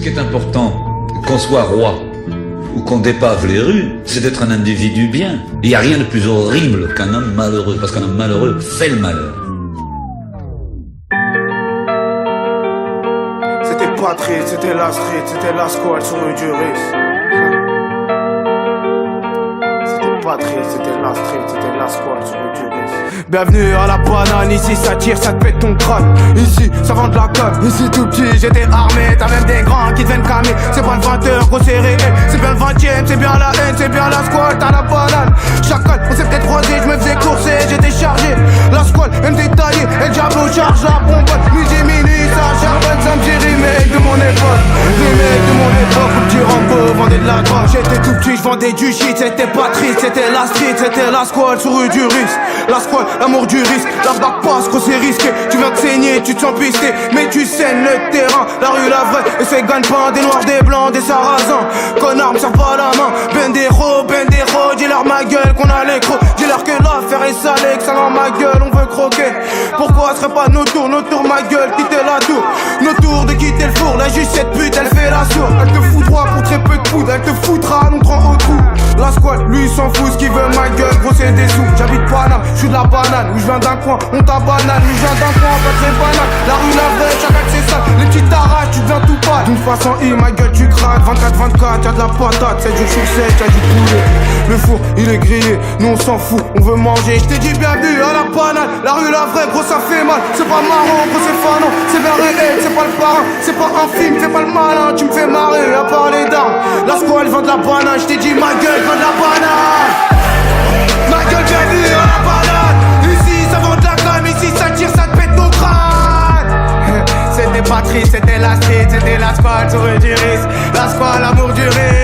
qui est important, qu'on soit roi ou qu'on dépave les rues, c'est d'être un individu bien. Il n'y a rien de plus horrible qu'un homme malheureux, parce qu'un homme malheureux fait le malheur. C'était Patrick, c'était la street, c'était la squad sur le Duris. C'était Patrick, c'était la street, c'était la squad sur le Duris. Bienvenue à la banane, ici ça tire, ça te pète ton crâne. Ici ça vend de la coke, ici tout petit j'étais armé. T'as même des grands qui deviennent calmer. C'est pas le 20h gros c'est réel, c'est bien le 20ème, c'est bien la haine, c'est bien la squad à la banane. Chacal, on s'est peut-être croisé, je me faisais courser, j'étais chargé. La squad, elle me détaillait, et le diable charge la bonbonne. Midi minuit, ça charbonne, ça me dit remake de mon époque. Remake de mon époque, où le petit Rambo vendait de la drogue. J'étais tout petit, je vendais du shit, c'était pas triste, c'était la street, c'était la squad sur rue du risque. La squad, l'amour du risque, la bac passe, gros c'est risqué. Tu viens de saigner, tu te sens pisté, mais tu saignes le terrain. La rue la vraie, et c'est gagne-pain, des noirs, des blancs, des sarrasins. Connard, me serre pas la main, Bendero, dis-leur ma gueule qu'on a l'écro. Dis-leur que l'affaire est salée, que ça dans ma gueule, on veut croquer. Pourquoi serait pas nos tours, ma gueule, quitter la tour. Nos tours de quitter le four, la juste cette pute, elle fait la sourde. Elle te fout droit pour très peu de poudre, elle te foutra, nous prend au trou. La squad, lui il s'en fout, ce qu'il veut ma gueule, gros c'est des sous. J'habite Paname, j'suis de la banane, où je viens d'un coin, on t'a banane. Où je viens d'un coin, pas très banal. La rue la vraie, chacun c'est ça. Les petites arraches, tu deviens tout pâle. D'une façon ma gueule tu craques. 24-24, y'a de la patate, 7 jours sur 7, y'a du poulet. Le four, il est grillé, nous on s'en fout, on veut manger. J't'ai dit bienvenue à la banane. La rue la vraie, gros ça fait mal. C'est pas marrant, gros c'est fanon. C'est bien réel, c'est pas le parrain. C'est pas un film, fais pas le malin. Tu me fais marrer à parler d'armes. La squad, elle vend de la banane. J't'ai dit ma gueule, vend de la banane. Ma gueule, bienvenue à la banane. Ici ça vend de la gamme, ici ça tire, ça te pète ton crâne. C'était Patrick, c'était la street, c'était la squad sur le Duris. La squad, l'amour du risque.